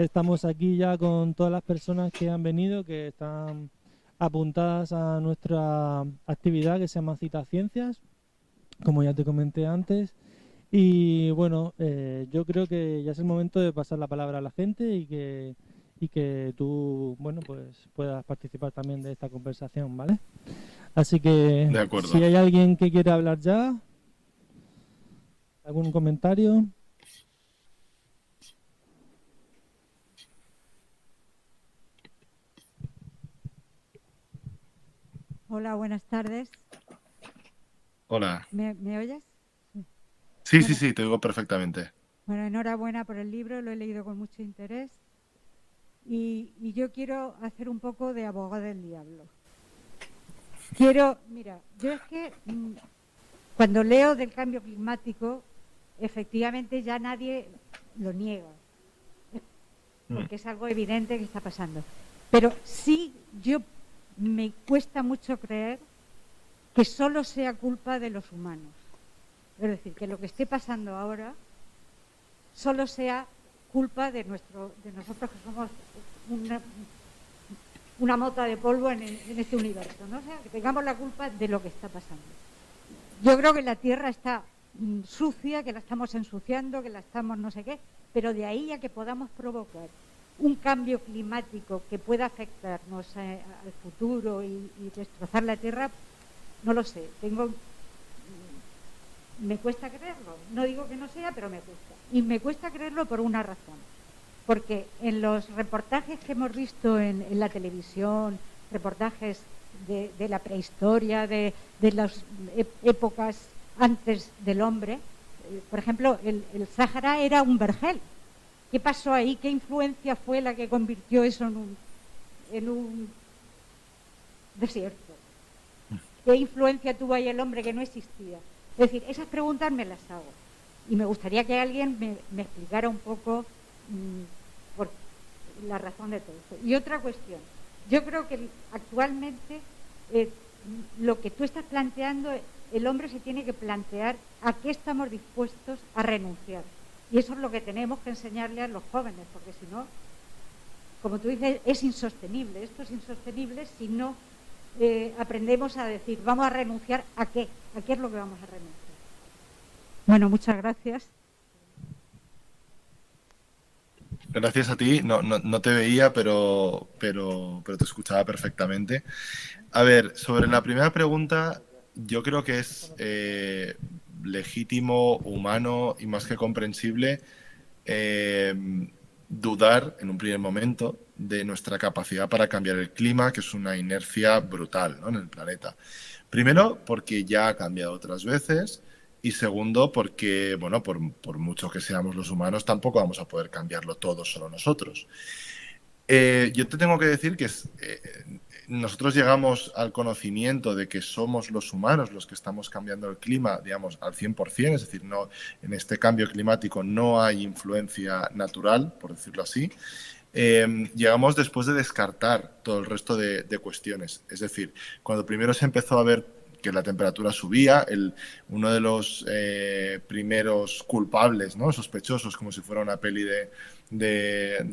estamos aquí ya con todas las personas que han venido, que están apuntadas a nuestra actividad que se llama Cita Ciencias, como ya te comenté antes. Y bueno, yo creo que ya es el momento de pasar la palabra a la gente y que tú, bueno, pues puedas participar también de esta conversación, ¿vale? Así que De si acuerdo. hay alguien que quiere hablar ya, algún comentario. Hola, buenas tardes. Hola. ¿Me oyes? Sí. Sí, sí, Bueno, sí, te oigo perfectamente. bueno, enhorabuena por el libro, lo he leído con mucho interés y yo quiero hacer un poco de abogado del diablo. Mira, yo es que cuando leo del cambio climático, efectivamente ya nadie lo niega, Mm. porque es algo evidente que está pasando. Pero sí, me cuesta mucho creer que solo sea culpa de los humanos. Es decir, que lo que esté pasando ahora solo sea culpa de nosotros que somos una mota de polvo en este universo, ¿no? O sea, que tengamos la culpa de lo que está pasando. Yo creo que la Tierra está sucia, que la estamos ensuciando, que la estamos no sé qué, pero de ahí a que podamos provocar un cambio climático que pueda afectarnos al futuro y destrozar la Tierra, no lo sé. Me cuesta creerlo. No digo que no sea, pero me cuesta. Y me cuesta creerlo por una razón. Porque en los reportajes que hemos visto en la televisión, reportajes de la prehistoria, de las épocas antes del hombre, por ejemplo, el Sáhara era un vergel. ¿Qué pasó ahí? ¿Qué influencia fue la que convirtió eso en un desierto? ¿Qué influencia tuvo ahí el hombre que no existía? Es decir, esas preguntas me las hago. Y me gustaría que alguien me explicara un poco por la razón de todo esto. Y otra cuestión. Yo creo que actualmente lo que tú estás planteando, el hombre se tiene que plantear a qué estamos dispuestos a renunciar. Y eso es lo que tenemos que enseñarle a los jóvenes, porque si no, como tú dices, es insostenible. Esto es insostenible si no aprendemos a decir, vamos a renunciar a qué es lo que vamos a renunciar. Bueno, muchas gracias. Gracias a ti. No te veía, pero te escuchaba perfectamente. A ver, sobre la primera pregunta, yo creo que es legítimo, humano y más que comprensible eh, dudar en un primer momento de nuestra capacidad para cambiar el clima, que es una inercia brutal, ¿no?, en el planeta. Primero, porque ya ha cambiado otras veces. Y segundo, porque, bueno, por mucho que seamos los humanos, tampoco vamos a poder cambiarlo todo solo nosotros. Yo te tengo que decir que nosotros llegamos al conocimiento de que somos los humanos los que estamos cambiando el clima, digamos, al 100%, es decir, no, en este cambio climático no hay influencia natural, por decirlo así. Llegamos después de descartar todo el resto de cuestiones. Es decir, cuando primero se empezó a ver que la temperatura subía, uno de los primeros culpables, ¿no?, sospechosos, como si fuera una peli de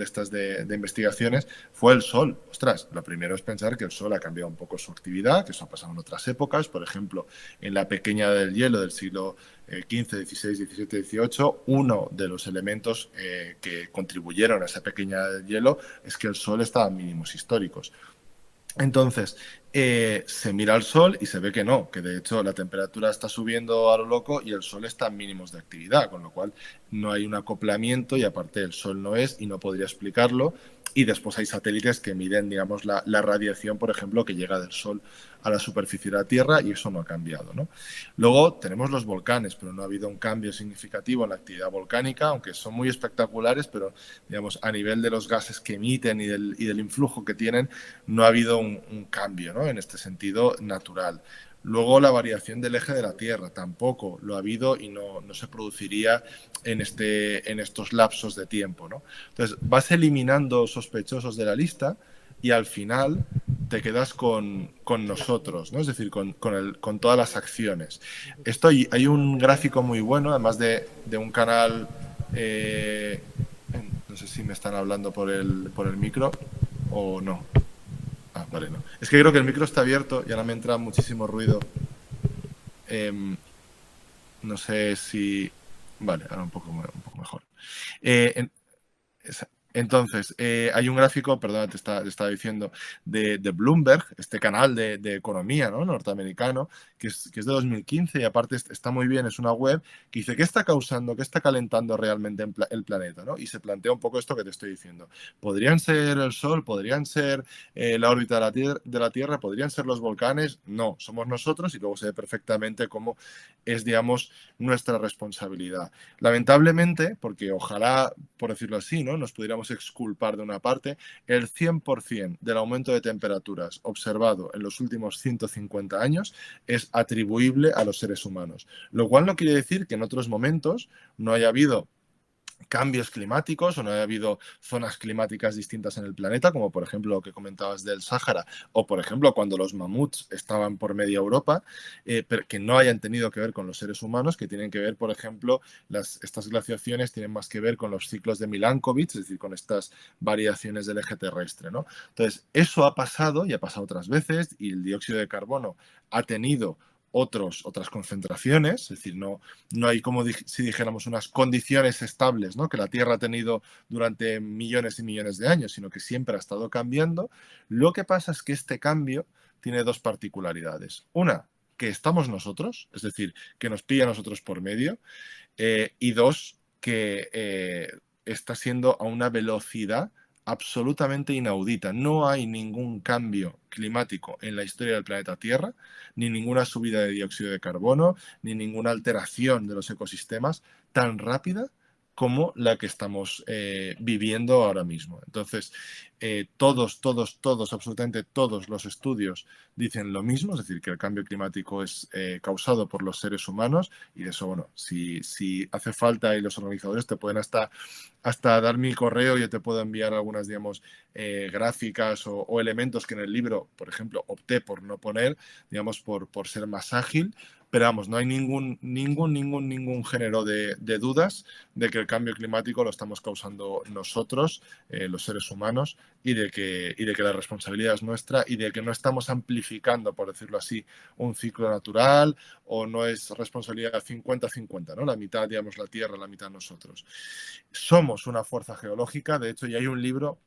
estas de investigaciones, fue el Sol. Ostras, lo primero es pensar que el Sol ha cambiado un poco su actividad, que eso ha pasado en otras épocas, por ejemplo, en la pequeña del hielo del siglo XV, XVI, XVII, XVIII, uno de los elementos que contribuyeron a esa pequeña del hielo es que el Sol estaba en mínimos históricos. Entonces, se mira al Sol y se ve que no, que de hecho la temperatura está subiendo a lo loco y el Sol está en mínimos de actividad, con lo cual no hay un acoplamiento y aparte el Sol no es y no podría explicarlo. Y después hay satélites que miden, digamos, la radiación, por ejemplo, que llega del Sol a la superficie de la Tierra y eso no ha cambiado, ¿no? Luego tenemos los volcanes, pero no ha habido un cambio significativo en la actividad volcánica, aunque son muy espectaculares, pero digamos, a nivel de los gases que emiten y del influjo que tienen, no ha habido un cambio, ¿no?, en este sentido natural. Luego la variación del eje de la Tierra tampoco lo ha habido y no se produciría en estos lapsos de tiempo, ¿no? Entonces vas eliminando sospechosos de la lista y al final te quedas con nosotros, ¿no? Es decir, con todas las acciones. Hay un gráfico muy bueno, además de un canal, no No sé si me están hablando por el micro o no. Ah, vale, no. Es que creo que el micro está abierto y ahora me entra muchísimo ruido. No sé si... Vale, ahora un poco mejor. Entonces, hay un gráfico, perdón, te estaba diciendo, de Bloomberg, este canal de economía, ¿no?, norteamericano, que es de 2015 y aparte está muy bien, es una web que dice qué está causando, qué está calentando realmente el planeta, ¿no? Y se plantea un poco esto que te estoy diciendo. ¿Podrían ser el Sol? ¿Podrían ser la órbita de la Tierra? ¿Podrían ser los volcanes? No, somos nosotros y luego se ve perfectamente cómo es, digamos, nuestra responsabilidad. Lamentablemente, porque ojalá, por decirlo así, ¿no?, nos pudiéramos exculpar de una parte, el 100% del aumento de temperaturas observado en los últimos 150 años es atribuible a los seres humanos. Lo cual no quiere decir que en otros momentos no haya habido cambios climáticos o no haya habido zonas climáticas distintas en el planeta, como por ejemplo lo que comentabas del Sáhara, o por ejemplo cuando los mamuts estaban por media Europa, pero que no hayan tenido que ver con los seres humanos, que tienen que ver, por ejemplo, estas glaciaciones tienen más que ver con los ciclos de Milankovitch, es decir, con estas variaciones del eje terrestre, ¿no? Entonces, eso ha pasado y ha pasado otras veces, y el dióxido de carbono ha tenido otras concentraciones, es decir, no hay como si dijéramos unas condiciones estables, ¿no?, que la Tierra ha tenido durante millones y millones de años, sino que siempre ha estado cambiando. Lo que pasa es que este cambio tiene dos particularidades. Una, que estamos nosotros, es decir, que nos pilla a nosotros por medio, y dos, que está siendo a una velocidad absolutamente inaudita. No hay ningún cambio climático en la historia del planeta Tierra, ni ninguna subida de dióxido de carbono, ni ninguna alteración de los ecosistemas tan rápida como la que estamos viviendo ahora mismo. Entonces, todos, absolutamente todos los estudios dicen lo mismo, es decir, que el cambio climático es causado por los seres humanos, y de eso, bueno, si hace falta, y los organizadores te pueden hasta dar mi correo, yo te puedo enviar algunas, digamos, gráficas o elementos que en el libro, por ejemplo, opté por no poner, digamos, por ser más ágil. Pero vamos, no hay ningún género de dudas de que el cambio climático lo estamos causando nosotros, los seres humanos, y de que la responsabilidad es nuestra y de que no estamos amplificando, por decirlo así, un ciclo natural, o no es responsabilidad 50-50, ¿no? La mitad, digamos, la Tierra, la mitad nosotros. Somos una fuerza geológica, de hecho ya hay un libro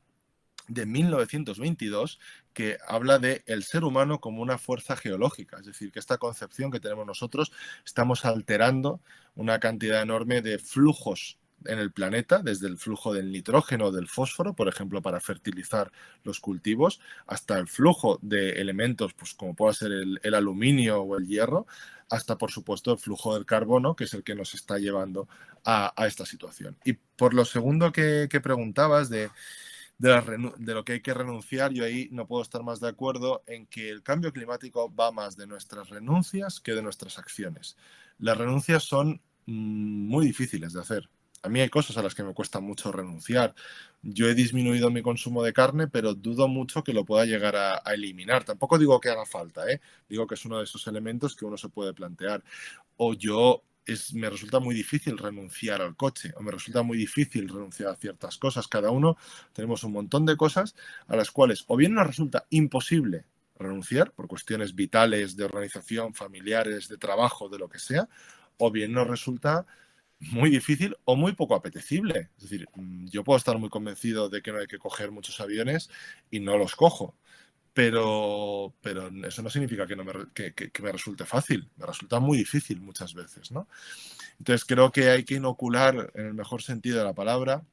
de 1922 que habla de el ser humano como una fuerza geológica, es decir, que esta concepción que tenemos nosotros, estamos alterando una cantidad enorme de flujos en el planeta, desde el flujo del nitrógeno, del fósforo, por ejemplo, para fertilizar los cultivos, hasta el flujo de elementos, pues como pueda ser el aluminio o el hierro, hasta, por supuesto, el flujo del carbono, que es el que nos está llevando a esta situación. Y por lo segundo que preguntabas de lo que hay que renunciar, yo ahí no puedo estar más de acuerdo en que el cambio climático va más de nuestras renuncias que de nuestras acciones. Las renuncias son muy difíciles de hacer. A mí hay cosas a las que me cuesta mucho renunciar. Yo he disminuido mi consumo de carne, pero dudo mucho que lo pueda llegar a eliminar. Tampoco digo que haga falta, ¿eh? Digo que es uno de esos elementos que uno se puede plantear. O me resulta muy difícil renunciar al coche, o me resulta muy difícil renunciar a ciertas cosas. Cada uno tenemos un montón de cosas a las cuales o bien nos resulta imposible renunciar por cuestiones vitales, de organización, familiares, de trabajo, de lo que sea, o bien nos resulta muy difícil o muy poco apetecible. Es decir, yo puedo estar muy convencido de que no hay que coger muchos aviones y no los cojo. Pero eso no significa que me resulte fácil, me resulta muy difícil muchas veces, ¿no? Entonces creo que hay que inocular, en el mejor sentido de la palabra,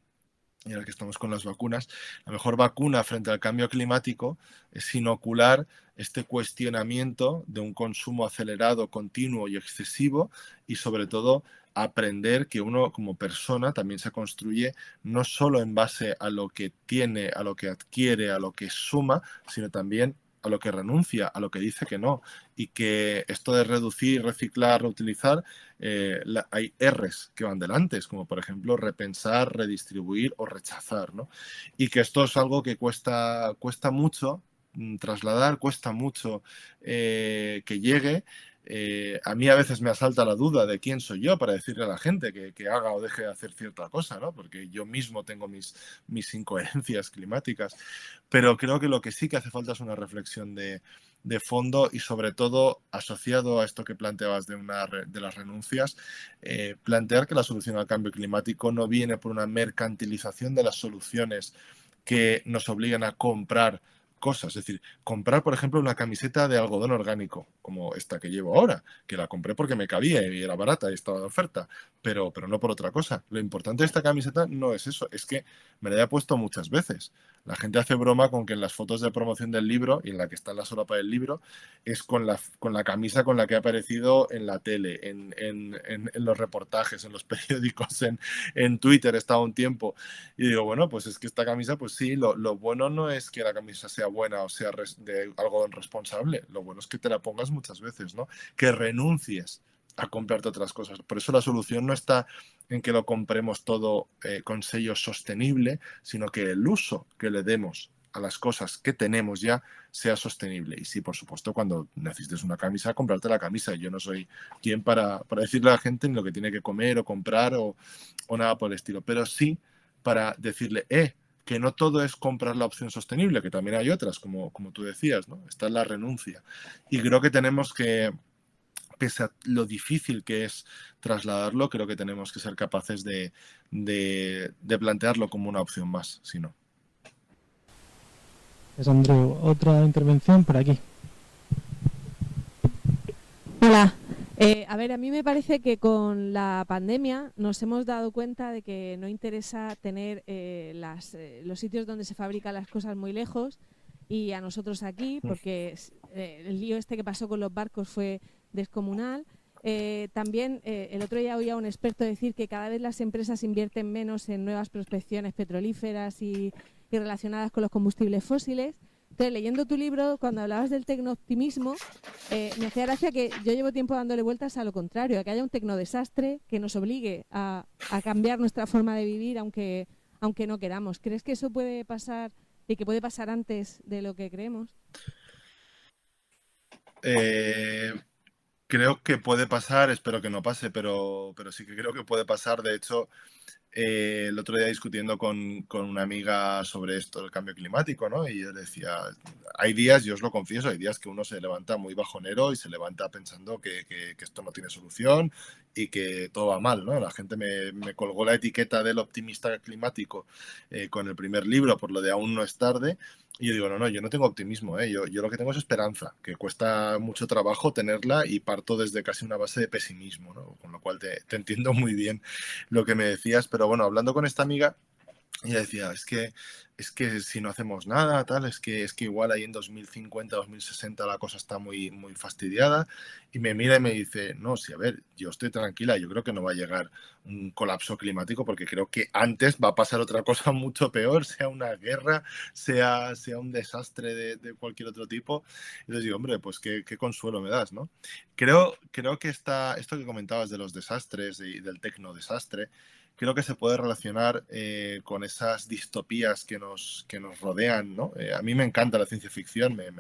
y ahora que estamos con las vacunas, la mejor vacuna frente al cambio climático es inocular este cuestionamiento de un consumo acelerado, continuo y excesivo, y sobre todo aprender que uno como persona también se construye no solo en base a lo que tiene, a lo que adquiere, a lo que suma, sino también a lo que renuncia, a lo que dice que no. Y que esto de reducir, reciclar, reutilizar, hay R's que van delante, como por ejemplo repensar, redistribuir o rechazar, ¿no? Y que esto es algo que cuesta mucho trasladar, cuesta mucho que llegue, A mí a veces me asalta la duda de quién soy yo para decirle a la gente que haga o deje de hacer cierta cosa, ¿no? Porque yo mismo tengo mis incoherencias climáticas. Pero creo que lo que sí que hace falta es una reflexión de fondo y sobre todo asociado a esto que planteabas de las renuncias, plantear que la solución al cambio climático no viene por una mercantilización de las soluciones que nos obligan a comprar cosas. Es decir, comprar, por ejemplo, una camiseta de algodón orgánico, como esta que llevo ahora, que la compré porque me cabía y era barata y estaba de oferta, pero no por otra cosa. Lo importante de esta camiseta no es eso, es que me la he puesto muchas veces. La gente hace broma con que en las fotos de promoción del libro, y en la que está la solapa del libro, es con la camisa con la que ha aparecido en la tele, en los reportajes, en los periódicos, en Twitter, he estado un tiempo. Y digo, bueno, pues es que esta camisa, pues sí, lo bueno no es que la camisa sea buena o sea de algodón responsable, lo bueno es que te la pongas muchas veces, ¿no? Que renuncies a comprarte otras cosas. Por eso la solución no está en que lo compremos todo con sello sostenible, sino que el uso que le demos a las cosas que tenemos ya sea sostenible. Y sí, por supuesto, cuando necesites una camisa, comprarte la camisa. Yo no soy quien para decirle a la gente ni lo que tiene que comer o comprar o nada por el estilo, pero sí para decirle, que no todo es comprar la opción sostenible, que también hay otras, como tú decías, ¿no? Está la renuncia. Y creo que tenemos que, pese a lo difícil que es trasladarlo, creo que tenemos que ser capaces de plantearlo como una opción más, si no. Pues Andreu, otra intervención por aquí. Hola. A ver, a mí me parece que con la pandemia nos hemos dado cuenta de que no interesa tener los sitios donde se fabrican las cosas muy lejos y a nosotros aquí, porque el lío este que pasó con los barcos fue descomunal. También el otro día oía a un experto decir que cada vez las empresas invierten menos en nuevas prospecciones petrolíferas y relacionadas con los combustibles fósiles. Entonces, leyendo tu libro, cuando hablabas del tecnooptimismo, me hacía gracia que yo llevo tiempo dándole vueltas a lo contrario, a que haya un tecnodesastre que nos obligue a cambiar nuestra forma de vivir, aunque no queramos. ¿Crees que eso puede pasar y que puede pasar antes de lo que creemos? Creo que puede pasar, espero que no pase, pero sí que creo que puede pasar. De hecho, el otro día discutiendo con una amiga sobre esto del cambio climático, ¿no? Y yo le decía, hay días, yo os lo confieso, hay días que uno se levanta muy bajonero y se levanta pensando que esto no tiene solución y que todo va mal, ¿no? La gente me colgó la etiqueta del optimista climático con el primer libro por lo de aún no es tarde. Y yo digo, no, yo no tengo optimismo, ¿eh? Yo lo que tengo es esperanza, que cuesta mucho trabajo tenerla y parto desde casi una base de pesimismo, ¿no? Con lo cual te entiendo muy bien lo que me decías, pero bueno, hablando con esta amiga, ella decía, es que si no hacemos nada, tal, es que igual ahí en 2050, 2060 la cosa está muy, muy fastidiada, y me mira y me dice, no, sí, a ver, yo estoy tranquila, yo creo que no va a llegar un colapso climático porque creo que antes va a pasar otra cosa mucho peor, sea una guerra, sea un desastre de cualquier otro tipo. Y les digo, hombre, pues qué consuelo me das, ¿no? Creo que esto que comentabas de los desastres y del tecnodesastre, creo que se puede relacionar con esas distopías que nos rodean, ¿no? A mí me encanta la ciencia ficción, me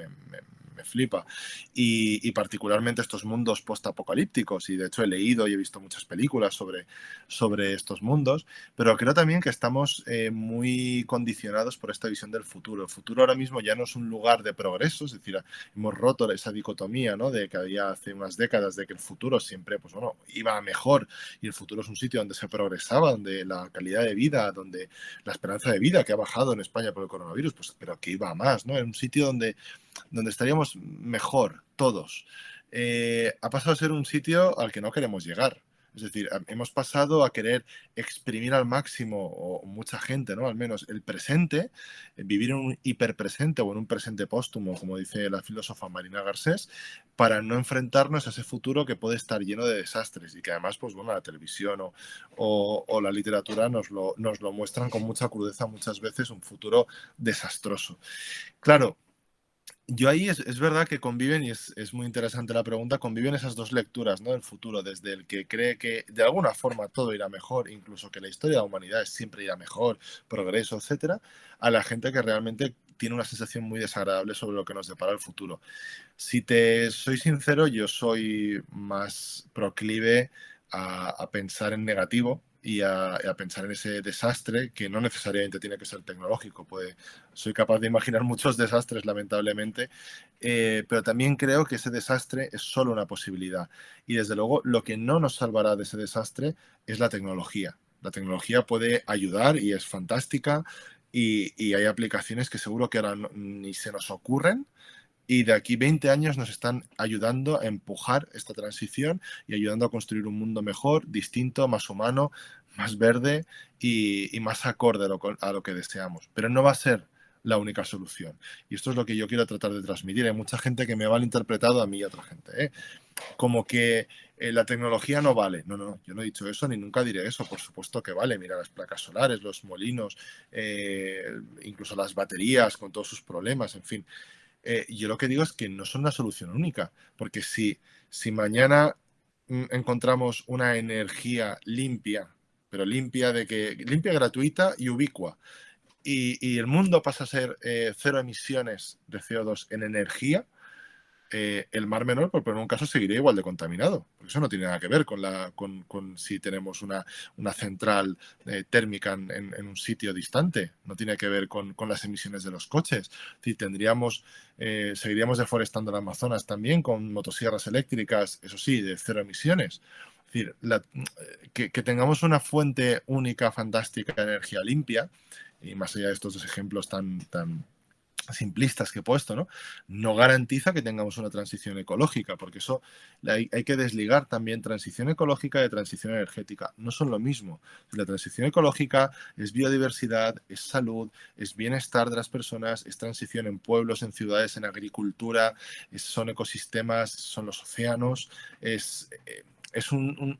flipa. Y particularmente estos mundos postapocalípticos. Y de hecho he leído y he visto muchas películas sobre estos mundos. Pero creo también que estamos muy condicionados por esta visión del futuro. El futuro ahora mismo ya no es un lugar de progreso, es decir, hemos roto esa dicotomía, ¿no? De que había hace unas décadas de que el futuro siempre, pues bueno, iba a mejor y el futuro es un sitio donde se progresaba, donde la calidad de vida, donde la esperanza de vida que ha bajado en España por el coronavirus, pues pero que iba a más, ¿no? Era un sitio donde estaríamos mejor todos. Ha pasado a ser un sitio al que no queremos llegar. Es decir, hemos pasado a querer exprimir al máximo, o mucha gente, ¿no? Al menos el presente, vivir en un hiperpresente o en un presente póstumo, como dice la filósofa Marina Garcés, para no enfrentarnos a ese futuro que puede estar lleno de desastres y que además, pues bueno, la televisión o la literatura nos lo muestran con mucha crudeza muchas veces, un futuro desastroso. Claro, yo ahí es verdad que conviven, y es muy interesante la pregunta, conviven esas dos lecturas, ¿no? Del futuro, desde el que cree que de alguna forma todo irá mejor, incluso que la historia de la humanidad siempre irá mejor, progreso, etcétera, a la gente que realmente tiene una sensación muy desagradable sobre lo que nos depara el futuro. Si te soy sincero, yo soy más proclive a pensar en negativo y a pensar en ese desastre que no necesariamente tiene que ser tecnológico. Soy capaz de imaginar muchos desastres, lamentablemente, pero también creo que ese desastre es solo una posibilidad. Y desde luego, lo que no nos salvará de ese desastre es la tecnología. La tecnología puede ayudar y es fantástica y hay aplicaciones que seguro que ahora ni se nos ocurren y de aquí 20 años nos están ayudando a empujar esta transición y ayudando a construir un mundo mejor, distinto, más humano, más verde y más acorde a lo que deseamos. Pero no va a ser la única solución. Y esto es lo que yo quiero tratar de transmitir. Hay mucha gente que me ha malinterpretado a mí y a otra gente, ¿eh? Como que la tecnología no vale. No, no, yo no he dicho eso ni nunca diré eso. Por supuesto que vale. Mira las placas solares, los molinos, incluso las baterías con todos sus problemas, en fin. Yo lo que digo es que no son una solución única, porque si mañana encontramos una energía limpia, pero limpia, gratuita y ubicua, y el mundo pasa a ser cero emisiones de CO2 en energía, el Mar Menor, por poner un caso, seguiría igual de contaminado. Porque eso no tiene nada que ver con si tenemos una central térmica en un sitio distante. No tiene que ver con las emisiones de los coches. Si seguiríamos deforestando el Amazonas también con motosierras eléctricas, eso sí, de cero emisiones. Es decir, que tengamos una fuente única, fantástica de energía limpia, y más allá de estos dos ejemplos tan simplistas que he puesto, no garantiza que tengamos una transición ecológica, porque eso hay que desligar también transición ecológica de transición energética. No son lo mismo. La transición ecológica es biodiversidad, es salud, es bienestar de las personas, es transición en pueblos, en ciudades, en agricultura, son ecosistemas, son los océanos, es un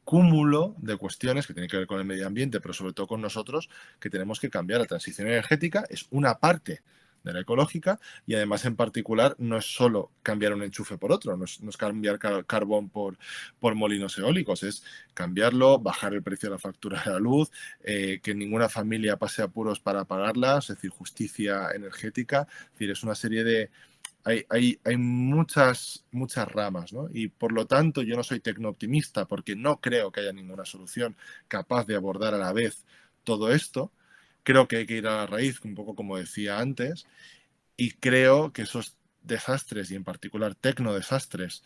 cúmulo de cuestiones que tienen que ver con el medio ambiente, pero sobre todo con nosotros, que tenemos que cambiar. La transición energética es una parte de la ecológica y además en particular no es solo cambiar un enchufe por otro, no es cambiar carbón por molinos eólicos, es cambiarlo, bajar el precio de la factura de la luz, que ninguna familia pase apuros para pagarla, es decir, justicia energética, es decir, es una serie de... Hay muchas ramas, ¿no? Y por lo tanto yo no soy tecnooptimista porque no creo que haya ninguna solución capaz de abordar a la vez todo esto. Creo que hay que ir a la raíz, un poco como decía antes, y creo que esos desastres, y en particular tecnodesastres,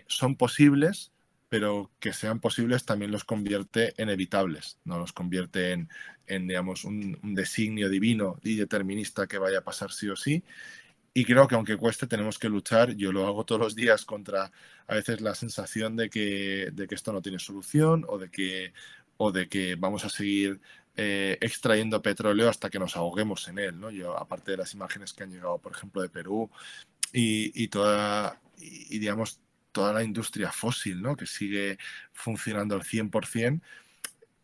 son posibles, pero que sean posibles también los convierte en evitables, no los convierte digamos, un designio divino y determinista que vaya a pasar sí o sí. Y creo que aunque cueste, tenemos que luchar. Yo lo hago todos los días contra a veces la sensación de que esto no tiene solución o de que vamos a seguir extrayendo petróleo hasta que nos ahoguemos en él, ¿no? Yo, aparte de las imágenes que han llegado, por ejemplo, de Perú digamos, toda la industria fósil, ¿no? Que sigue funcionando al 100%,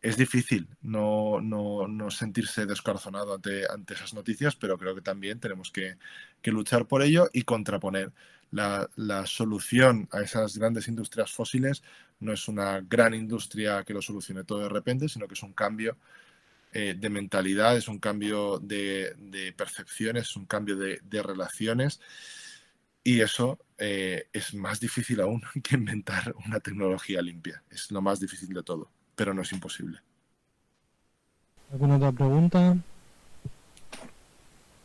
es difícil no sentirse descorazonado ante esas noticias, pero creo que también tenemos que luchar por ello y contraponer. La solución a esas grandes industrias fósiles no es una gran industria que lo solucione todo de repente, sino que es un cambio de mentalidad, es un cambio de percepciones, es un cambio de relaciones y eso es más difícil aún que inventar una tecnología limpia. Es lo más difícil de todo, pero no es imposible. ¿Alguna otra pregunta?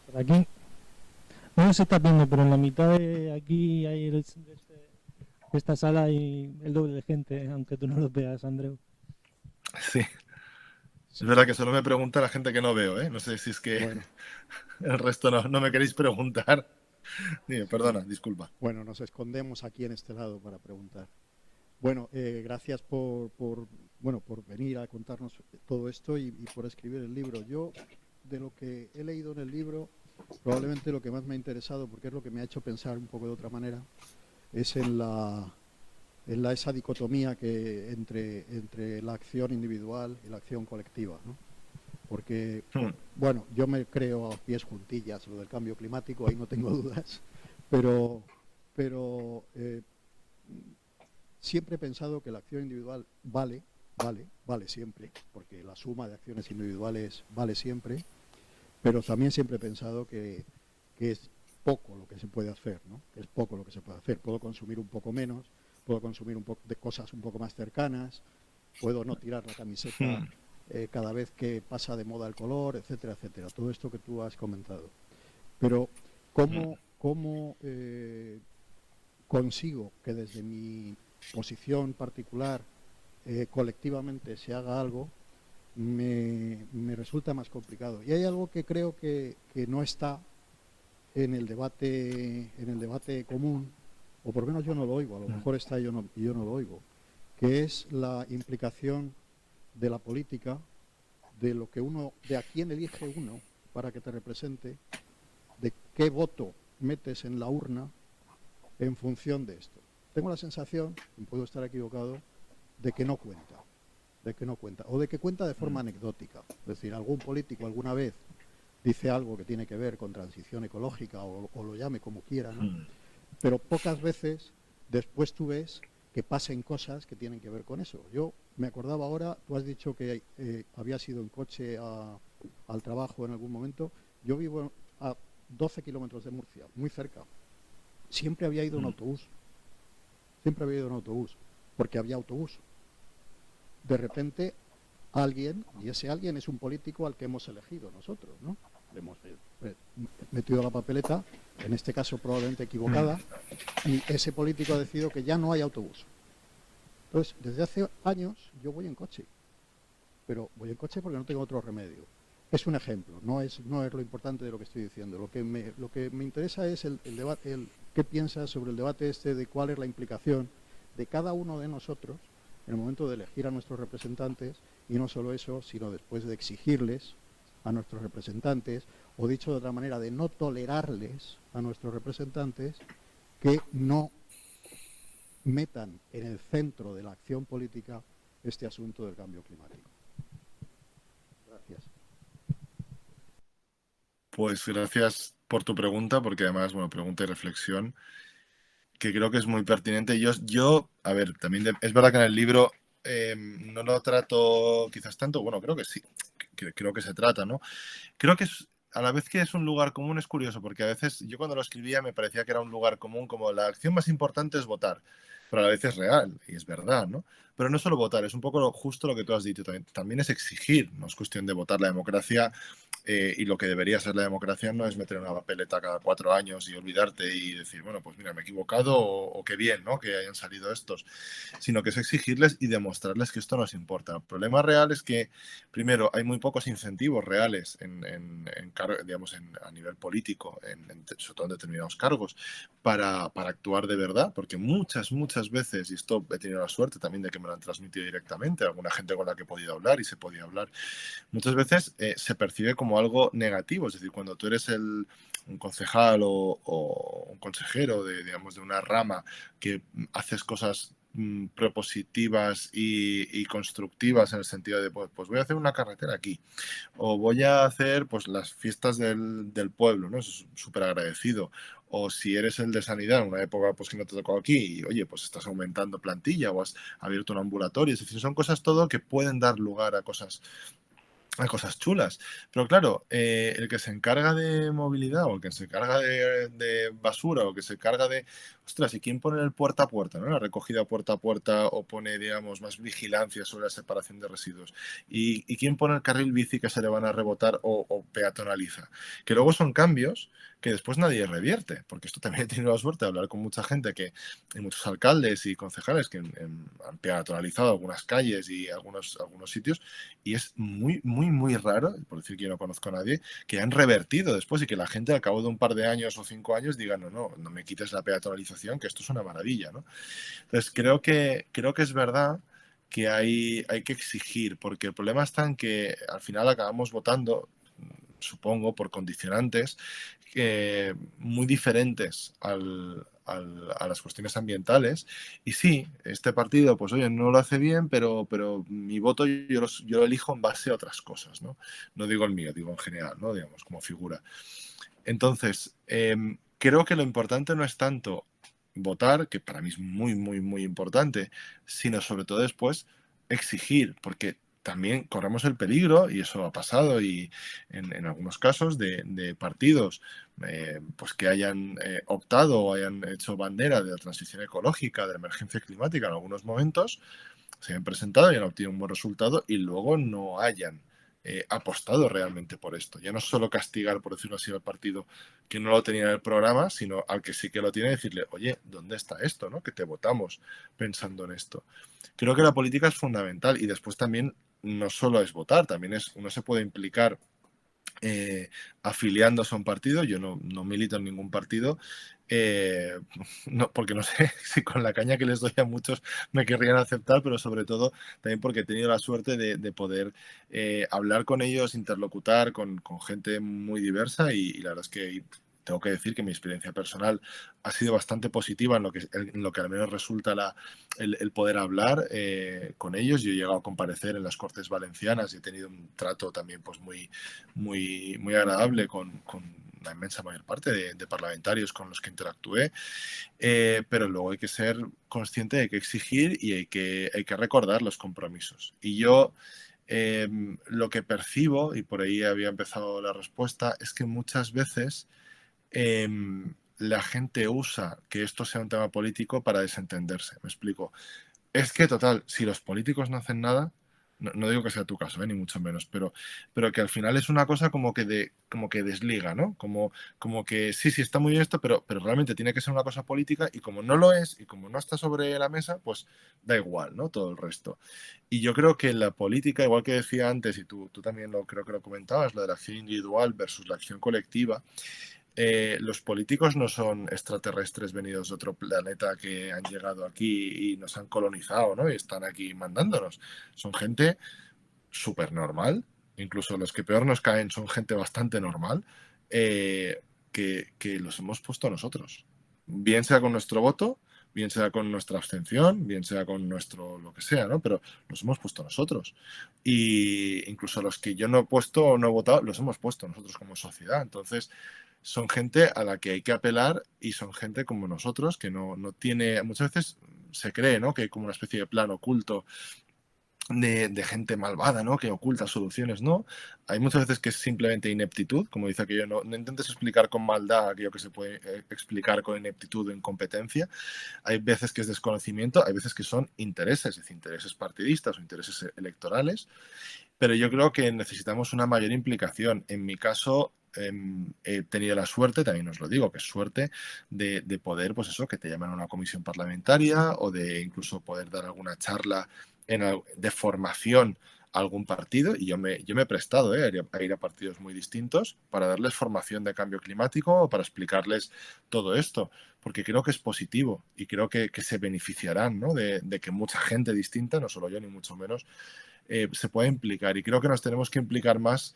Por aquí. No se está viendo, pero en la mitad de aquí hay de esta sala hay el doble de gente, aunque tú no lo veas, Andreu. Sí. Es verdad que solo me pregunta la gente que no veo, ¿eh? No sé si es que Bueno, el resto no me queréis preguntar. Dime, perdona, disculpa. bueno, nos escondemos aquí en este lado para preguntar. Bueno, gracias por venir a contarnos todo esto y por escribir el libro. Yo, de lo que he leído en el libro, probablemente lo que más me ha interesado, porque es lo que me ha hecho pensar un poco de otra manera, es en esa dicotomía entre la acción individual y la acción colectiva, ¿no? Porque, bueno, yo me creo a pies juntillas lo del cambio climático, ahí no tengo dudas, pero siempre he pensado que la acción individual vale siempre, porque la suma de acciones individuales vale siempre, pero también siempre he pensado que es poco lo que se puede hacer, ¿no? Que es poco lo que se puede hacer. Puedo consumir un poco menos, puedo consumir un poco de cosas un poco más cercanas, puedo no tirar la camiseta cada vez que pasa de moda el color, etcétera, etcétera. Todo esto que tú has comentado. Pero ¿cómo consigo que desde mi posición particular colectivamente se haga algo? Me resulta más complicado. Y hay algo que creo que no está en el debate común, o por lo menos yo no lo oigo, a lo mejor está y yo no lo oigo, que es la implicación de la política, de lo que de a quién elige uno para que te represente, de qué voto metes en la urna en función de esto. Tengo la sensación, y puedo estar equivocado, de que no cuenta, o de que cuenta de forma anecdótica. Es decir, algún político alguna vez dice algo que tiene que ver con transición ecológica o lo llame como quiera, ¿no? Pero pocas veces después tú ves que pasen cosas que tienen que ver con eso. Yo me acordaba ahora, tú has dicho que habías ido en coche al trabajo en algún momento. Yo vivo a 12 kilómetros de Murcia, muy cerca. Siempre había ido en autobús. Porque había autobús. De repente, alguien, y ese alguien es un político al que hemos elegido nosotros, ¿no? Le hemos metido la papeleta, en este caso probablemente equivocada, y ese político ha decidido que ya no hay autobús. Entonces, desde hace años yo voy en coche, pero voy en coche porque no tengo otro remedio. Es un ejemplo, no es lo importante de lo que estoy diciendo. Lo que me interesa es el debate, qué piensas sobre el debate este de cuál es la implicación de cada uno de nosotros en el momento de elegir a nuestros representantes, y no solo eso, sino después de exigirles a nuestros representantes, o dicho de otra manera, de no tolerarles a nuestros representantes que no metan en el centro de la acción política este asunto del cambio climático. Gracias. Pues gracias por tu pregunta, porque además, bueno, pregunta y reflexión, que creo que es muy pertinente. A ver, también es verdad que en el libro no lo trato quizás tanto, bueno, creo que sí, creo que se trata, ¿no? Creo que a la vez que es un lugar común, es curioso, porque a veces yo cuando lo escribía me parecía que era un lugar común, como la acción más importante es votar, pero a la vez es real y es verdad, ¿no? Pero no solo votar, es un poco justo lo que tú has dicho, también es exigir, no es cuestión de votar. La democracia y lo que debería ser la democracia no es meter una papeleta cada 4 años y olvidarte y decir, bueno, pues mira, me he equivocado o qué bien, ¿no? Que hayan salido estos, sino que es exigirles y demostrarles que esto nos importa. El problema real es que, primero, hay muy pocos incentivos reales digamos, a nivel político, sobre todo en determinados cargos, para actuar de verdad, porque muchas veces, y esto he tenido la suerte también de que me lo han transmitido directamente, alguna gente con la que he podido hablar y se podía hablar, muchas veces se percibe como algo negativo. Es decir, cuando tú eres un concejal o un consejero digamos, de una rama que haces cosas propositivas y constructivas, en el sentido de, pues voy a hacer una carretera aquí, o voy a hacer pues las fiestas del pueblo, ¿no? Eso es súper agradecido. O si eres el de sanidad en una época pues que no te tocó aquí y, oye, pues estás aumentando plantilla o has abierto un ambulatorio. Es decir, son cosas todo que pueden dar lugar a cosas chulas. Pero claro, el que se encarga de movilidad o el que se encarga de basura o que se encarga de... Ostras, ¿y quién pone el puerta a puerta, ¿no? La recogida puerta a puerta, o pone, digamos, más vigilancia sobre la separación de residuos? ¿Y quién pone el carril bici que se le van a rebotar o peatonaliza? Que luego son cambios que después nadie revierte, porque esto también he tenido la suerte de hablar con mucha gente, y muchos alcaldes y concejales que han peatonalizado algunas calles y algunos sitios, y es muy raro, por decir que yo no conozco a nadie, que han revertido después y que la gente al cabo de un par de años o 5 años diga, no me quites la peatonalización, que esto es una maravilla, ¿no? Entonces creo que es verdad que hay que exigir, porque el problema está en que al final acabamos votando, supongo, por condicionantes muy diferentes a las cuestiones ambientales. Y sí, este partido, pues oye, no lo hace bien, pero mi voto yo lo elijo en base a otras cosas, ¿no? No digo el mío, digo en general, ¿no? Digamos, como figura. Entonces, creo que lo importante no es tanto votar, que para mí es muy importante, sino sobre todo después exigir, porque también corremos el peligro, y eso ha pasado y en algunos casos, de partidos pues que hayan optado o hayan hecho bandera de la transición ecológica, de la emergencia climática en algunos momentos, se hayan presentado y hayan obtenido un buen resultado y luego no hayan apostado realmente por esto. Ya no solo castigar, por decirlo así, al partido que no lo tenía en el programa, sino al que sí que lo tiene, decirle, oye, ¿dónde está esto? ¿No? Que te votamos pensando en esto. Creo que la política es fundamental, y después también no solo es votar, también es, uno se puede implicar afiliándose a un partido. Yo no milito en ningún partido, no, porque no sé si con la caña que les doy a muchos me querrían aceptar, pero sobre todo también porque he tenido la suerte de poder hablar con ellos, interlocutar con gente muy diversa, y la verdad es que tengo que decir que mi experiencia personal ha sido bastante positiva en lo que al menos resulta el poder hablar con ellos. Yo he llegado a comparecer en las Cortes Valencianas y he tenido un trato también pues muy agradable con la inmensa mayor parte de parlamentarios con los que interactué, pero luego hay que ser consciente, hay que exigir y hay que recordar los compromisos. Y yo lo que percibo, y por ahí había empezado la respuesta, es que muchas veces la gente usa que esto sea un tema político para desentenderse. Me explico. Es que, total, si los políticos no hacen nada, no digo que sea tu caso, ni mucho menos, pero que al final es una cosa como que desliga, ¿no? Como que sí, está muy bien esto, pero realmente tiene que ser una cosa política, y como no lo es, y como no está sobre la mesa, pues da igual, ¿no? Todo el resto. Y yo creo que la política, igual que decía antes, y tú también creo que lo comentabas, lo de la acción individual versus la acción colectiva, los políticos no son extraterrestres venidos de otro planeta que han llegado aquí y nos han colonizado, ¿no? Y están aquí mandándonos. Son gente súper normal, incluso los que peor nos caen son gente bastante normal, que los hemos puesto nosotros. Bien sea con nuestro voto, bien sea con nuestra abstención, bien sea con nuestro lo que sea, ¿no? Pero los hemos puesto nosotros. Y incluso los que yo no he puesto o no he votado, los hemos puesto nosotros como sociedad. Entonces, son gente a la que hay que apelar, y son gente como nosotros que no tiene, muchas veces se cree, ¿no?, que hay como una especie de plan oculto de gente malvada, ¿no?, que oculta soluciones. No, hay muchas veces que es simplemente ineptitud, como dice aquello, no intentes explicar con maldad aquello que se puede explicar con ineptitud o incompetencia. Hay veces que es desconocimiento, hay veces que son intereses, es decir, intereses partidistas o intereses electorales, pero yo creo que necesitamos una mayor implicación. En mi caso, he tenido la suerte, también os lo digo, que es suerte, de poder, pues eso, que te llamen a una comisión parlamentaria, o de incluso poder dar alguna charla de formación a algún partido. Y yo me he prestado a ir a partidos muy distintos para darles formación de cambio climático o para explicarles todo esto, porque creo que es positivo y creo que se beneficiarán, ¿no?, de que mucha gente distinta, no solo yo ni mucho menos, se pueda implicar. Y creo que nos tenemos que implicar más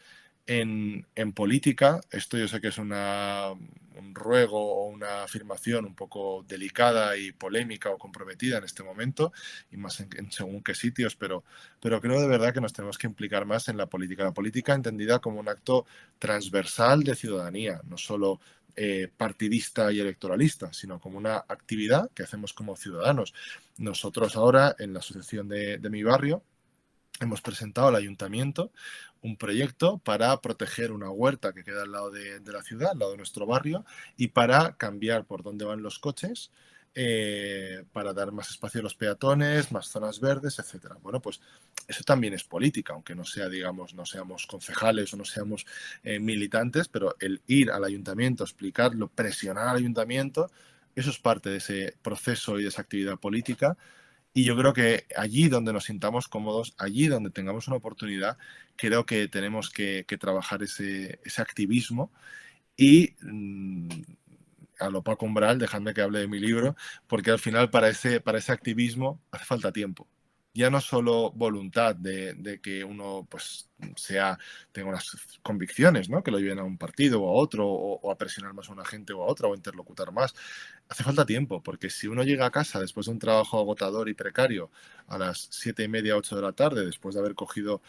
en política. Esto yo sé que es un ruego o una afirmación un poco delicada y polémica o comprometida en este momento, y más en según qué sitios, pero creo de verdad que nos tenemos que implicar más en la política entendida como un acto transversal de ciudadanía, no solo partidista y electoralista, sino como una actividad que hacemos como ciudadanos. Nosotros ahora, en la asociación de mi barrio, hemos presentado al ayuntamiento un proyecto para proteger una huerta que queda al lado de la ciudad, al lado de nuestro barrio, y para cambiar por dónde van los coches, para dar más espacio a los peatones, más zonas verdes, etcétera. Bueno, pues eso también es política, aunque no sea, digamos, no seamos concejales o no seamos militantes, pero el ir al ayuntamiento, explicarlo, presionar al ayuntamiento, eso es parte de ese proceso y de esa actividad política. Y yo creo que allí donde nos sintamos cómodos, allí donde tengamos una oportunidad, creo que tenemos que trabajar ese activismo. Y a lo Paco Umbral, dejadme que hable de mi libro, porque al final para ese activismo hace falta tiempo. Ya no solo voluntad de que uno pues tenga unas convicciones, ¿no?, que lo lleven a un partido o a otro, o a presionar más a una gente o a otra, o a interlocutar más. Hace falta tiempo, porque si uno llega a casa después de un trabajo agotador y precario a las 7:30, 8 de la tarde, después de haber cogido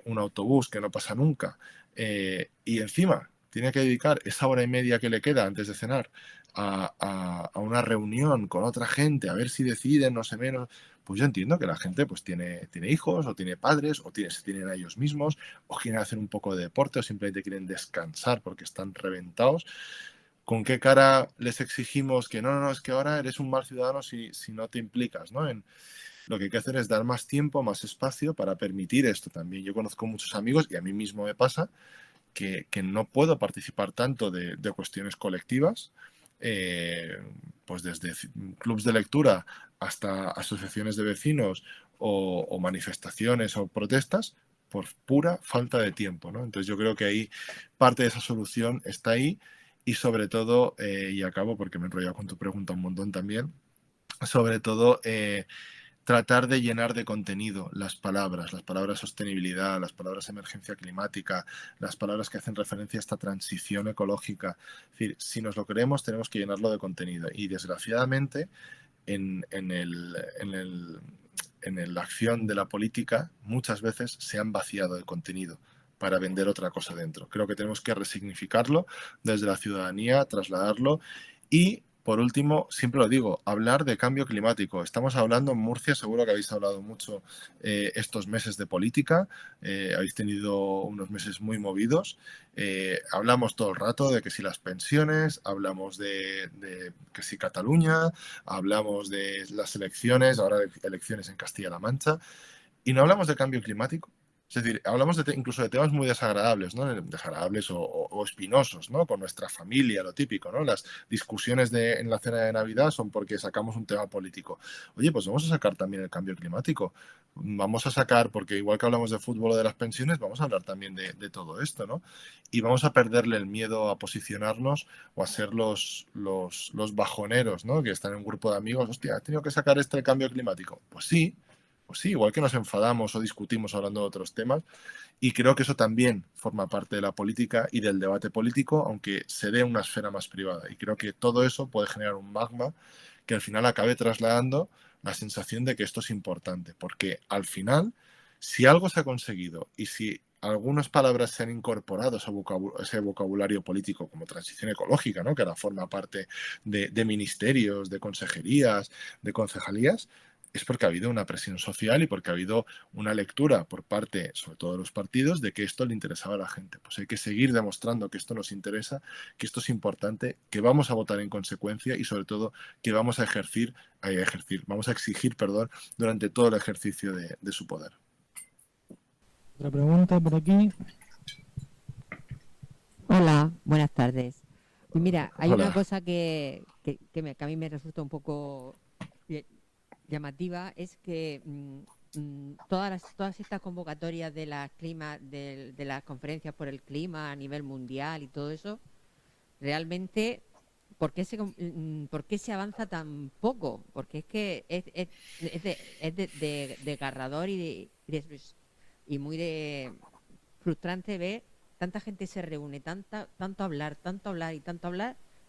un autobús que no pasa nunca, y encima tiene que dedicar esa hora y media que le queda antes de cenar a una reunión con otra gente, a ver si deciden, no sé menos, pues yo entiendo que la gente pues tiene hijos o tiene padres o se tienen a ellos mismos o quieren hacer un poco de deporte o simplemente quieren descansar porque están reventados. ¿Con qué cara les exigimos que no, es que ahora eres un mal ciudadano si no te implicas, ¿no? Lo que hay que hacer es dar más tiempo, más espacio para permitir esto también. Yo conozco muchos amigos y a mí mismo me pasa que no puedo participar tanto de cuestiones colectivas, pues desde clubs de lectura hasta asociaciones de vecinos o manifestaciones o protestas por pura falta de tiempo, ¿no? Entonces yo creo que ahí parte de esa solución está ahí y sobre todo, y acabo porque me he enrollado con tu pregunta un montón también, sobre todo tratar de llenar de contenido las palabras sostenibilidad, las palabras emergencia climática, las palabras que hacen referencia a esta transición ecológica. Es decir, si nos lo creemos, tenemos que llenarlo de contenido. Y desgraciadamente, en la acción de la política, muchas veces se han vaciado de contenido para vender otra cosa dentro. Creo que tenemos que resignificarlo desde la ciudadanía, trasladarlo y por último, siempre lo digo, hablar de cambio climático. Estamos hablando en Murcia, seguro que habéis hablado mucho estos meses de política, habéis tenido unos meses muy movidos. Hablamos todo el rato de que si las pensiones, hablamos de que si Cataluña, hablamos de las elecciones, ahora elecciones en Castilla-La Mancha, y no hablamos de cambio climático. Es decir, hablamos incluso de temas muy desagradables, ¿no? Desagradables o espinosos, ¿no? Con nuestra familia, lo típico, ¿no? Las discusiones en la cena de Navidad son porque sacamos un tema político. Oye, pues vamos a sacar también el cambio climático. Vamos a sacar, porque igual que hablamos de fútbol o de las pensiones, vamos a hablar también de todo esto, ¿no? Y vamos a perderle el miedo a posicionarnos o a ser los bajoneros, ¿no? Que están en un grupo de amigos, hostia, ¿ha tenido que sacar el cambio climático? Pues sí, igual que nos enfadamos o discutimos hablando de otros temas, y creo que eso también forma parte de la política y del debate político, aunque se dé en una esfera más privada. Y creo que todo eso puede generar un magma que al final acabe trasladando la sensación de que esto es importante, porque al final, si algo se ha conseguido y si algunas palabras se han incorporado a ese vocabulario político como transición ecológica, ¿no? Que ahora forma parte de ministerios, de consejerías, de concejalías, es porque ha habido una presión social y porque ha habido una lectura por parte, sobre todo de los partidos, de que esto le interesaba a la gente. Pues hay que seguir demostrando que esto nos interesa, que esto es importante, que vamos a votar en consecuencia y sobre todo que vamos a vamos a exigir, perdón, durante todo el ejercicio de su poder. Otra pregunta por aquí. Hola, buenas tardes. Pues mira, hay Hola. una cosa que a mí me resulta un poco llamativa, es que todas estas convocatorias de de las conferencias por el clima a nivel mundial y todo eso, realmente, ¿por qué se avanza tan poco? Porque es que es desgarrador y muy frustrante ver tanta gente se reúne, tanto hablar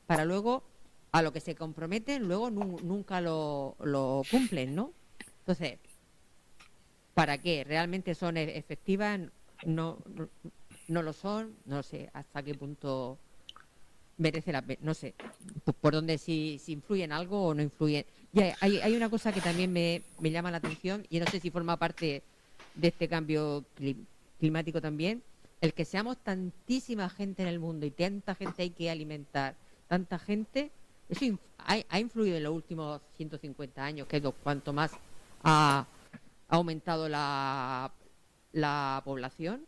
para luego a lo que se comprometen, luego nunca lo cumplen, ¿no? Entonces, ¿para qué? ¿Realmente son efectivas? No lo son, no sé hasta qué punto merece la pena, no sé, por dónde si influyen algo o no influyen. Y hay una cosa que también me llama la atención y no sé si forma parte de este cambio climático también, el que seamos tantísima gente en el mundo y tanta gente hay que alimentar, tanta gente, eso ha influido en los últimos 150 años, que es cuanto más ha aumentado la población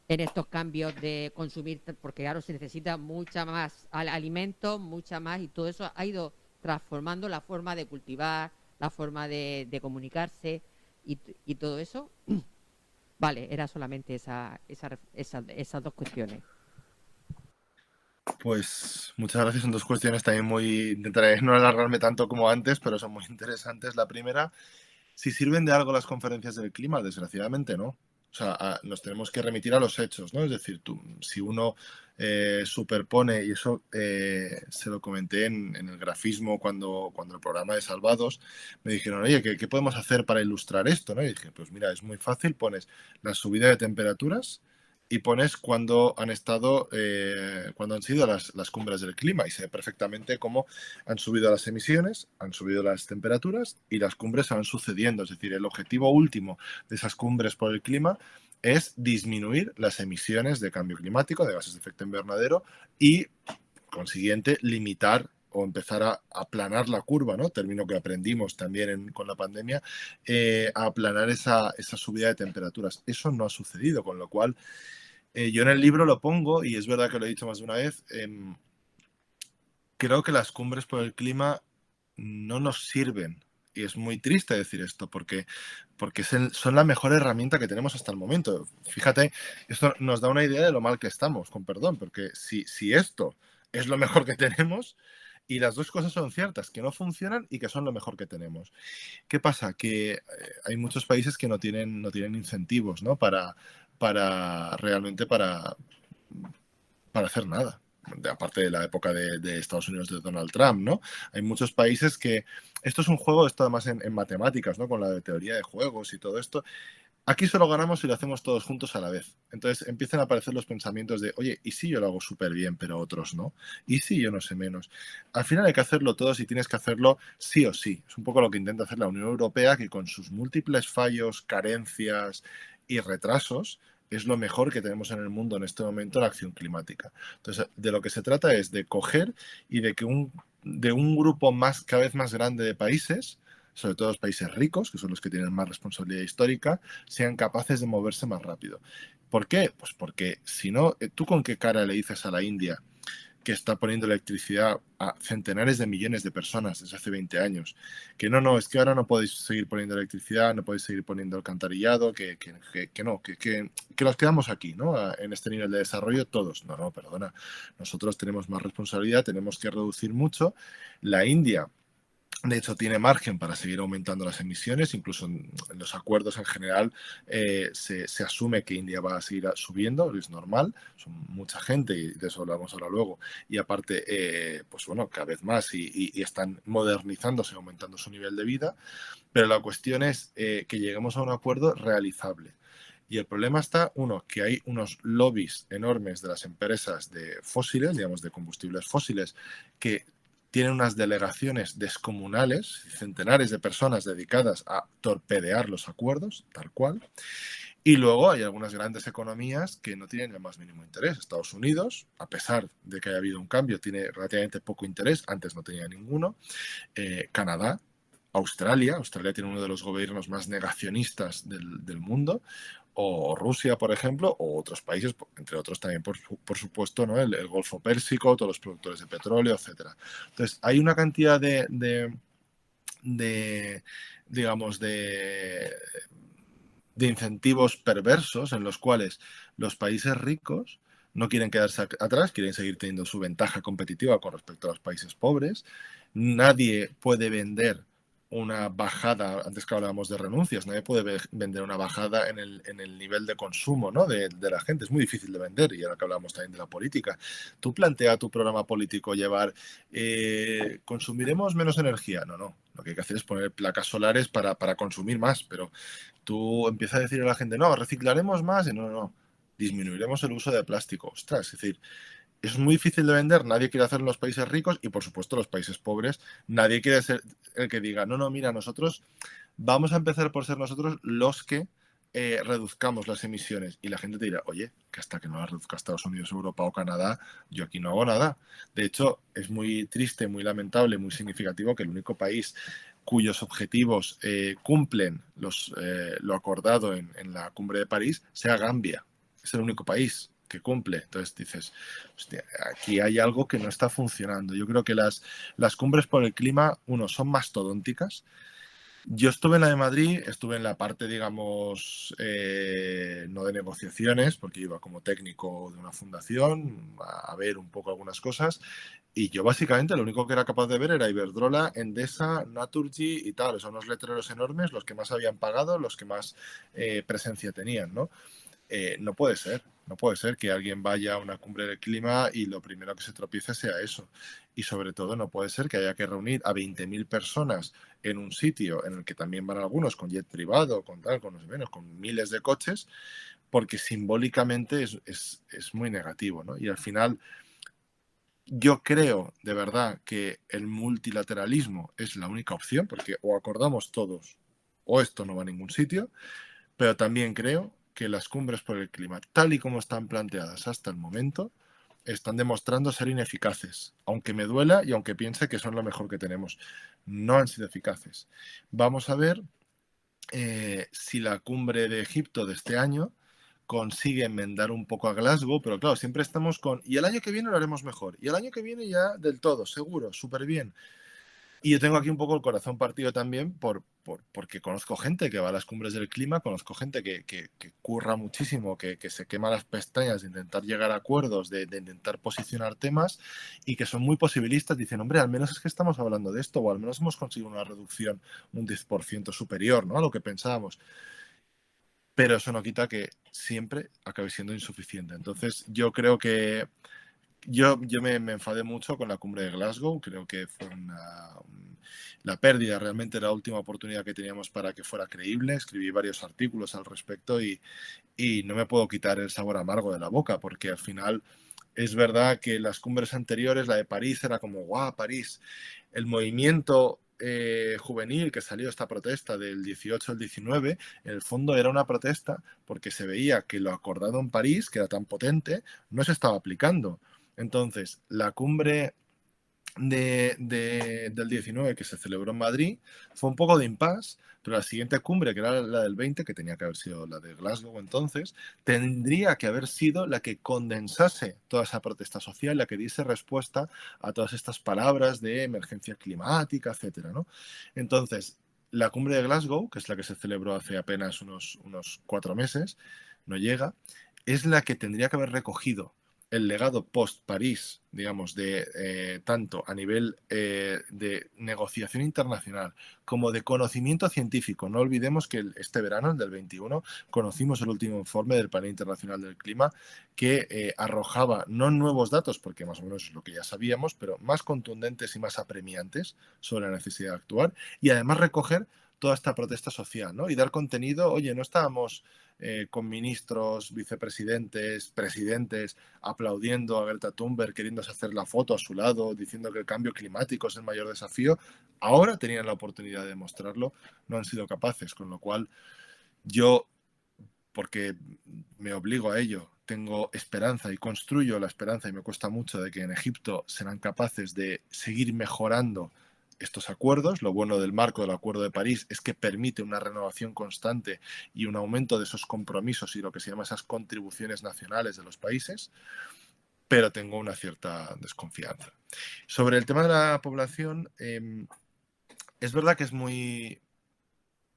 en estos cambios de consumir, porque claro, se necesita mucha más alimentos, mucha más, y todo eso ha ido transformando la forma de cultivar, la forma de comunicarse y todo eso. Vale, era solamente esas dos cuestiones. Pues muchas gracias. Son dos cuestiones también intentaré no alargarme tanto como antes, pero son muy interesantes. La primera, si sirven de algo las conferencias del clima, desgraciadamente no. O sea, nos tenemos que remitir a los hechos, ¿no? Es decir, si uno superpone, y eso se lo comenté en el grafismo cuando el programa de Salvados, me dijeron, oye, ¿qué podemos hacer para ilustrar esto? ¿no? Y dije, pues mira, es muy fácil, pones la subida de temperaturas y pones cuándo han estado, cuándo han sido las cumbres del clima y se ve perfectamente cómo han subido las emisiones, han subido las temperaturas y las cumbres se van sucediendo. Es decir, el objetivo último de esas cumbres por el clima es disminuir las emisiones de cambio climático, de gases de efecto invernadero y, consiguiente, limitar o empezar a aplanar la curva, ¿no? Término que aprendimos también con la pandemia, a aplanar esa subida de temperaturas. Eso no ha sucedido, con lo cual yo en el libro lo pongo, y es verdad que lo he dicho más de una vez, creo que las cumbres por el clima no nos sirven. Y es muy triste decir esto, porque son la mejor herramienta que tenemos hasta el momento. Fíjate, esto nos da una idea de lo mal que estamos, con perdón, porque si esto es lo mejor que tenemos, y las dos cosas son ciertas, que no funcionan y que son lo mejor que tenemos. ¿Qué pasa? Que hay muchos países que no tienen incentivos, ¿no? Para realmente para hacer nada. Aparte de la época de Estados Unidos de Donald Trump, ¿no? Hay muchos países que... Esto es un juego, esto además en matemáticas, ¿no? Con la de teoría de juegos y todo esto. Aquí solo ganamos si lo hacemos todos juntos a la vez. Entonces empiezan a aparecer los pensamientos de, oye, ¿y si yo lo hago súper bien, pero otros no? ¿Y si yo no sé menos? Al final hay que hacerlo todos y tienes que hacerlo sí o sí. Es un poco lo que intenta hacer la Unión Europea, que con sus múltiples fallos, carencias y retrasos, es lo mejor que tenemos en el mundo en este momento, la acción climática. Entonces, de lo que se trata es de coger y de que de un grupo cada vez más grande de países, sobre todo los países ricos, que son los que tienen más responsabilidad histórica, sean capaces de moverse más rápido. ¿Por qué? Pues porque si no, ¿tú con qué cara le dices a la India, que está poniendo electricidad a centenares de millones de personas desde hace 20 años, que no, es que ahora no podéis seguir poniendo electricidad, no podéis seguir poniendo alcantarillado, que nos quedamos aquí, ¿no? En este nivel de desarrollo todos? No, perdona. Nosotros tenemos más responsabilidad, tenemos que reducir mucho. La India, de hecho, tiene margen para seguir aumentando las emisiones. Incluso en los acuerdos en general se asume que India va a seguir subiendo, es normal. Son mucha gente y de eso hablamos ahora luego. Y aparte, pues bueno, cada vez más y están modernizándose, aumentando su nivel de vida. Pero la cuestión es que lleguemos a un acuerdo realizable. Y el problema está, que hay unos lobbies enormes de las empresas de fósiles, digamos, de combustibles fósiles, que tienen unas delegaciones descomunales, centenares de personas dedicadas a torpedear los acuerdos, tal cual. Y luego hay algunas grandes economías que no tienen el más mínimo interés. Estados Unidos, a pesar de que haya habido un cambio, tiene relativamente poco interés, antes no tenía ninguno. Canadá, Australia tiene uno de los gobiernos más negacionistas del mundo, o Rusia, por ejemplo, o otros países, entre otros también, por supuesto, ¿no? El Golfo Pérsico, todos los productores de petróleo, etcétera. Entonces, hay una cantidad digamos, de incentivos perversos en los cuales los países ricos no quieren quedarse atrás, quieren seguir teniendo su ventaja competitiva con respecto a los países pobres. Nadie puede vender una bajada, antes que hablábamos de renuncias, nadie puede vender una bajada en el nivel de consumo, ¿no? de la gente. Es muy difícil de vender, y ahora que hablamos también de la política. Tú plantea tu programa político llevar, ¿consumiremos menos energía? No. Lo que hay que hacer es poner placas solares para consumir más, pero tú empiezas a decir a la gente, no, reciclaremos más, y no, disminuiremos el uso de plástico. Ostras, es decir, es muy difícil de vender, nadie quiere hacerlo en los países ricos y, por supuesto, los países pobres, nadie quiere ser el que diga, no, mira, nosotros vamos a empezar por ser nosotros los que reduzcamos las emisiones. Y la gente te dirá, oye, que hasta que no las reduzca Estados Unidos, Europa o Canadá, yo aquí no hago nada. De hecho, es muy triste, muy lamentable, muy significativo que el único país cuyos objetivos cumplen lo acordado en la cumbre de París sea Gambia. Es el único país que cumple. Entonces dices, hostia, aquí hay algo que no está funcionando. Yo creo que las cumbres por el clima, son mastodónticas. Yo estuve en la de Madrid, estuve en la parte, digamos, no de negociaciones, porque iba como técnico de una fundación a ver un poco algunas cosas, y yo básicamente lo único que era capaz de ver era Iberdrola, Endesa, Naturgy y tal. Son unos letreros enormes, los que más habían pagado, los que más presencia tenían, ¿no? No puede ser que alguien vaya a una cumbre del clima y lo primero que se tropiece sea eso. Y sobre todo no puede ser que haya que reunir a 20.000 personas en un sitio en el que también van algunos con jet privado, con no sé menos, con miles de coches, porque simbólicamente es muy negativo, ¿no? Y al final yo creo de verdad que el multilateralismo es la única opción, porque o acordamos todos o esto no va a ningún sitio, pero también creo que las cumbres por el clima, tal y como están planteadas hasta el momento, están demostrando ser ineficaces, aunque me duela y aunque piense que son lo mejor que tenemos. No han sido eficaces. Vamos a ver si la cumbre de Egipto de este año consigue enmendar un poco a Glasgow, pero claro, siempre estamos con, y el año que viene lo haremos mejor, y el año que viene ya del todo, seguro, súper bien. Y yo tengo aquí un poco el corazón partido también porque conozco gente que va a las cumbres del clima, conozco gente que curra muchísimo, que se quema las pestañas de intentar llegar a acuerdos, de intentar posicionar temas y que son muy posibilistas. Dicen, hombre, al menos es que estamos hablando de esto o al menos hemos conseguido una reducción un 10% superior, ¿no?, a lo que pensábamos. Pero eso no quita que siempre acabe siendo insuficiente. Entonces yo creo que yo me enfadé mucho con la cumbre de Glasgow, creo que fue la pérdida realmente era la última oportunidad que teníamos para que fuera creíble, escribí varios artículos al respecto y no me puedo quitar el sabor amargo de la boca, porque al final es verdad que las cumbres anteriores, la de París era como, guau, París, el movimiento juvenil que salió esta protesta del 18 al 19, en el fondo era una protesta porque se veía que lo acordado en París, que era tan potente, no se estaba aplicando. Entonces, la cumbre del 19 que se celebró en Madrid fue un poco de impasse, pero la siguiente cumbre, que era la del 20, que tenía que haber sido la de Glasgow entonces, tendría que haber sido la que condensase toda esa protesta social, la que diese respuesta a todas estas palabras de emergencia climática, etcétera, ¿no? Entonces, la cumbre de Glasgow, que es la que se celebró hace apenas unos 4 meses, no llega, es la que tendría que haber recogido el legado post-París, digamos, de tanto a nivel de negociación internacional como de conocimiento científico. No olvidemos que este verano, el del 21, conocimos el último informe del Panel Internacional del Clima que arrojaba no nuevos datos, porque más o menos es lo que ya sabíamos, pero más contundentes y más apremiantes sobre la necesidad de actuar y además recoger toda esta protesta social, ¿no? Y dar contenido, oye, no estábamos con ministros, vicepresidentes, presidentes, aplaudiendo a Greta Thunberg, queriéndose hacer la foto a su lado, diciendo que el cambio climático es el mayor desafío. Ahora tenían la oportunidad de demostrarlo, no han sido capaces, con lo cual yo, porque me obligo a ello, tengo esperanza y construyo la esperanza y me cuesta mucho de que en Egipto serán capaces de seguir mejorando estos acuerdos. Lo bueno del marco del Acuerdo de París es que permite una renovación constante y un aumento de esos compromisos y lo que se llama esas contribuciones nacionales de los países, pero tengo una cierta desconfianza. Sobre el tema de la población, es verdad que es muy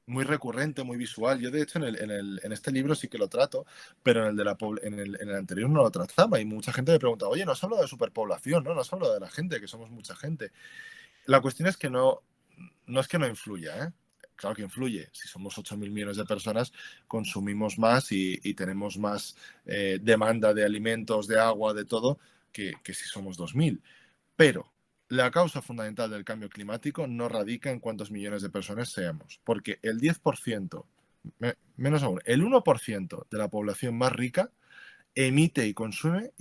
recurrente, muy visual. Yo, de hecho, en este libro sí que lo trato, pero en el anterior no lo trataba y mucha gente me pregunta, oye, no has hablado de superpoblación, ¿no? No has hablado de la gente, que somos mucha gente. La cuestión es que no es que no influya, ¿eh? Claro que influye. Si somos 8.000 millones de personas, consumimos más y tenemos más demanda de alimentos, de agua, de todo, que si somos 2.000. Pero la causa fundamental del cambio climático no radica en cuántos millones de personas seamos, porque el 10%, menos aún, el 1% de la población más rica emite y consume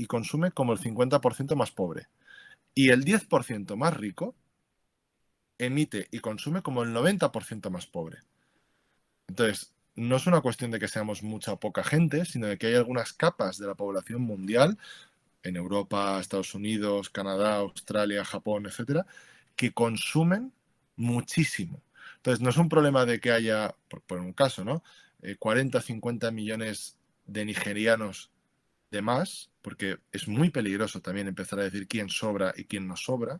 como el 50% más pobre. Y el 10% más rico emite y consume como el 90% más pobre. Entonces, no es una cuestión de que seamos mucha o poca gente, sino de que hay algunas capas de la población mundial, en Europa, Estados Unidos, Canadá, Australia, Japón, etcétera, que consumen muchísimo. Entonces, no es un problema de que haya, por un caso, ¿no? 40, 50 millones de nigerianos de más, porque es muy peligroso también empezar a decir quién sobra y quién no sobra,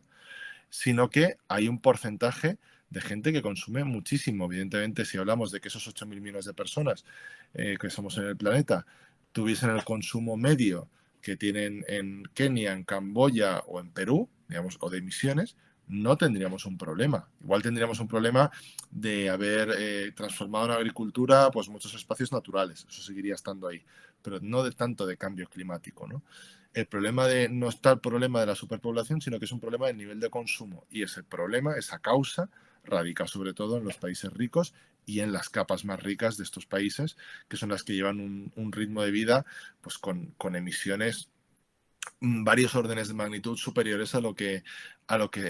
sino que hay un porcentaje de gente que consume muchísimo. Evidentemente, si hablamos de que esos 8.000 millones de personas que somos en el planeta tuviesen el consumo medio que tienen en Kenia, en Camboya o en Perú, digamos, o de emisiones, no tendríamos un problema. Igual tendríamos un problema de haber transformado en agricultura pues muchos espacios naturales, eso seguiría estando ahí, pero no de tanto de cambio climático, ¿no? El problema no está el problema de la superpoblación, sino que es un problema del nivel de consumo. Y ese problema, esa causa, radica sobre todo en los países ricos y en las capas más ricas de estos países, que son las que llevan un ritmo de vida pues con emisiones varios órdenes de magnitud superiores a lo que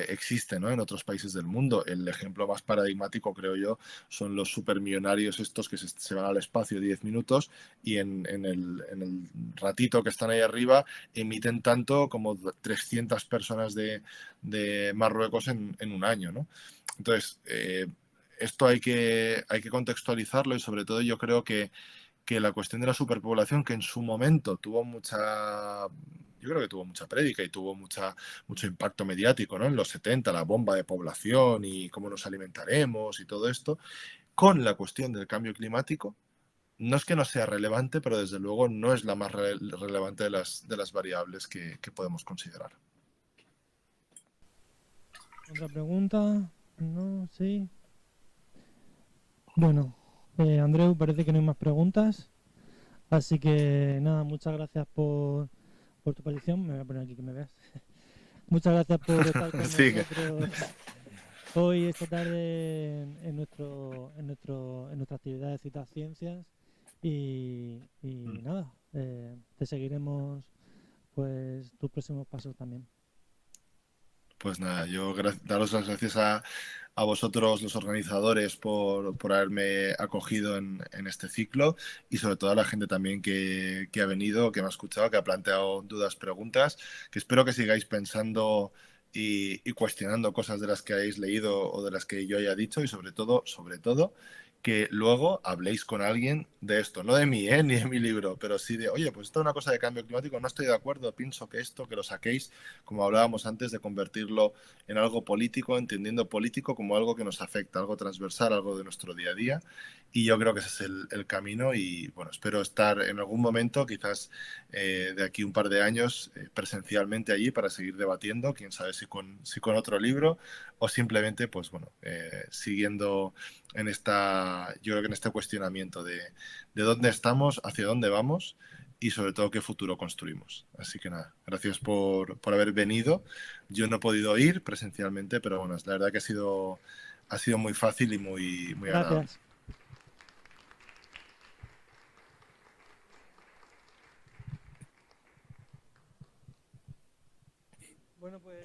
existe, ¿no?, en otros países del mundo. El ejemplo más paradigmático, creo yo, son los supermillonarios estos que se van al espacio 10 minutos y en el ratito que están ahí arriba emiten tanto como 300 personas de Marruecos en un año, ¿no? Entonces, esto hay que contextualizarlo y sobre todo yo creo que la cuestión de la superpoblación, que en su momento tuvo yo creo que tuvo mucha prédica y tuvo mucho impacto mediático, ¿no? En los 70, la bomba de población y cómo nos alimentaremos y todo esto, con la cuestión del cambio climático, no es que no sea relevante, pero desde luego no es la más relevante de las variables que podemos considerar. ¿Otra pregunta? No, sí. Bueno, Andreu, parece que no hay más preguntas. Así que nada, muchas gracias por tu aparición. Me voy a poner aquí que me veas. Muchas gracias por estar con Sí, nosotros hoy, esta tarde, en nuestra actividad de Citas Ciencias. Y nada, te seguiremos pues tus próximos pasos también. pues nada, yo daros las gracias a vosotros, los organizadores, por haberme acogido en este ciclo y sobre todo a la gente también que ha venido, que me ha escuchado, que ha planteado dudas, preguntas, que espero que sigáis pensando y cuestionando cosas de las que hayáis leído o de las que yo haya dicho y sobre todo, que luego habléis con alguien de esto, no de mí, ni de mi libro, pero sí de, oye, pues esto es una cosa de cambio climático, no estoy de acuerdo, pienso que esto, que lo saquéis, como hablábamos antes, de convertirlo en algo político, entendiendo político como algo que nos afecta, algo transversal, algo de nuestro día a día. Y yo creo que ese es el camino y bueno, espero estar en algún momento, quizás de aquí un par de años, presencialmente allí para seguir debatiendo, quién sabe si con otro libro o simplemente, pues bueno, siguiendo yo creo que en este cuestionamiento de dónde estamos, hacia dónde vamos y sobre todo qué futuro construimos. Así que nada, gracias por haber venido. Yo no he podido ir presencialmente, pero bueno, la verdad que ha sido muy fácil y muy agradable. Gracias. Bueno, pues